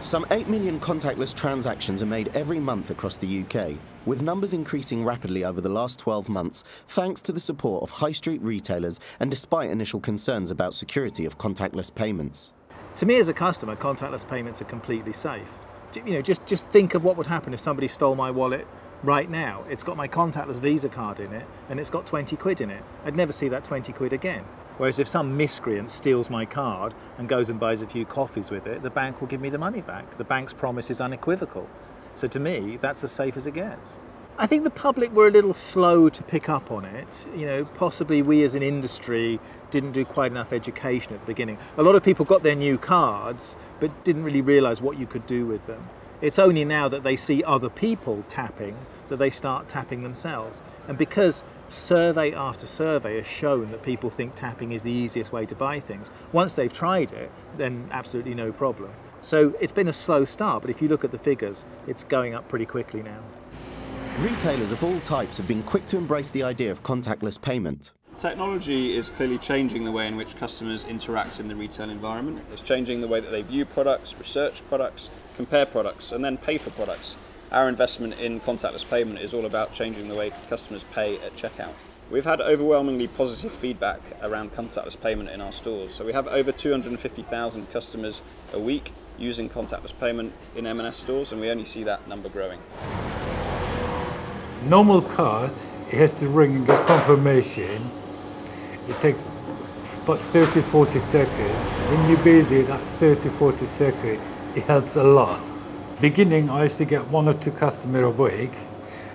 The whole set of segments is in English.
Some 8 million contactless transactions are made every month across the UK, with numbers increasing rapidly over the last 12 months thanks to the support of high street retailers and despite initial concerns about security of contactless payments. To me as a customer, contactless payments are completely safe. You know, just think of what would happen if somebody stole my wallet right now. It's got my contactless Visa card in it and it's got 20 quid in it. I'd never see that 20 quid again. Whereas if some miscreant steals my card and goes and buys a few coffees with it, the bank will give me the money back. The bank's promise is unequivocal. So to me, that's as safe as it gets. I think the public were a little slow to pick up on it. You know, possibly we as an industry didn't do quite enough education at the beginning. A lot of people got their new cards, but didn't really realise what you could do with them. It's only now that they see other people tapping that they start tapping themselves. And because survey after survey has shown that people think tapping is the easiest way to buy things, once they've tried it, then absolutely no problem. So it's been a slow start, but if you look at the figures, it's going up pretty quickly now. Retailers of all types have been quick to embrace the idea of contactless payment. Technology is clearly changing the way in which customers interact in the retail environment. It's changing the way that they view products, research products, compare products, and then pay for products. Our investment in contactless payment is all about changing the way customers pay at checkout. We've had overwhelmingly positive feedback around contactless payment in our stores. So we have over 250,000 customers a week using contactless payment in M&S stores, and we only see that number growing. Normal card, it has to ring and get confirmation. It takes about 30-40 seconds. When you're busy, that 30-40 seconds, it helps a lot. Beginning, I used to get 1 or 2 customers a week.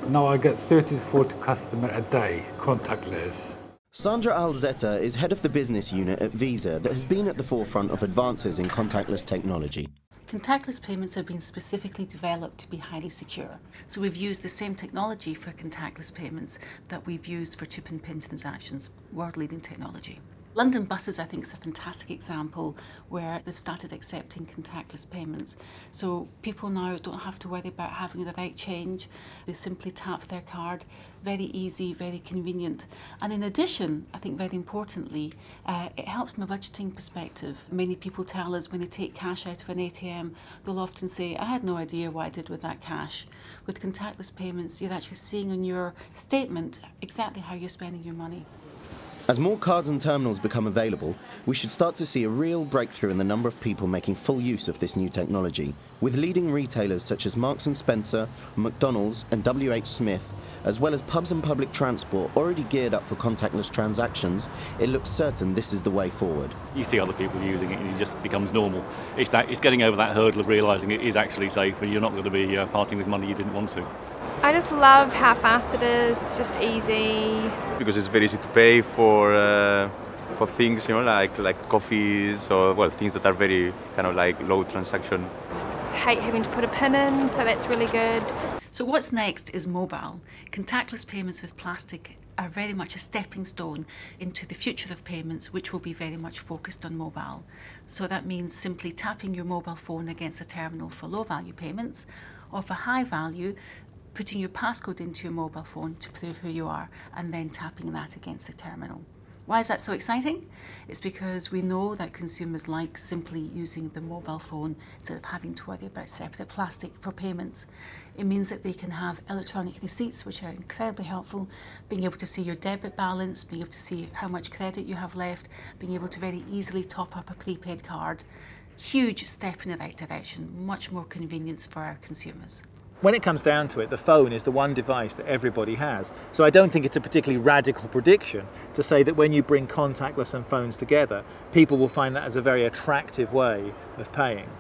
Now I get 30-40 customers a day, contactless. Sandra Alzetta is head of the business unit at Visa that has been at the forefront of advances in contactless technology. Contactless payments have been specifically developed to be highly secure. So we've used the same technology for contactless payments that we've used for chip and pin transactions, world-leading technology. London buses, I think, is a fantastic example where they've started accepting contactless payments. So people now don't have to worry about having the right change. They simply tap their card. Very easy, very convenient. And in addition, I think very importantly, it helps from a budgeting perspective. Many people tell us when they take cash out of an ATM, they'll often say, I had no idea what I did with that cash. With contactless payments, you're actually seeing on your statement exactly how you're spending your money. As more cards and terminals become available, we should start to see a real breakthrough in the number of people making full use of this new technology, with leading retailers such as Marks & Spencer, McDonald's and WH Smith, as well as pubs and public transport already geared up for contactless transactions. It looks certain this is the way forward. You see other people using it and it just becomes normal. It's getting over that hurdle of realising it is actually safe and you're not going to be parting with money you didn't want to. I just love how fast it is. It's just easy. Because it's very easy to pay for things, you know, like coffees or things that are very kind of like low transaction. Hate having to put a pin in, so that's really good. So what's next is mobile. Contactless payments with plastic are very much a stepping stone into the future of payments, which will be very much focused on mobile. So that means simply tapping your mobile phone against a terminal for low value payments, or for high value, putting your passcode into your mobile phone to prove who you are and then tapping that against the terminal. Why is that so exciting? It's because we know that consumers like simply using the mobile phone instead of having to worry about separate plastic for payments. It means that they can have electronic receipts, which are incredibly helpful, being able to see your debit balance, being able to see how much credit you have left, being able to very easily top up a prepaid card. Huge step in the right direction, much more convenience for our consumers. When it comes down to it, the phone is the one device that everybody has. So I don't think it's a particularly radical prediction to say that when you bring contactless and phones together, people will find that as a very attractive way of paying.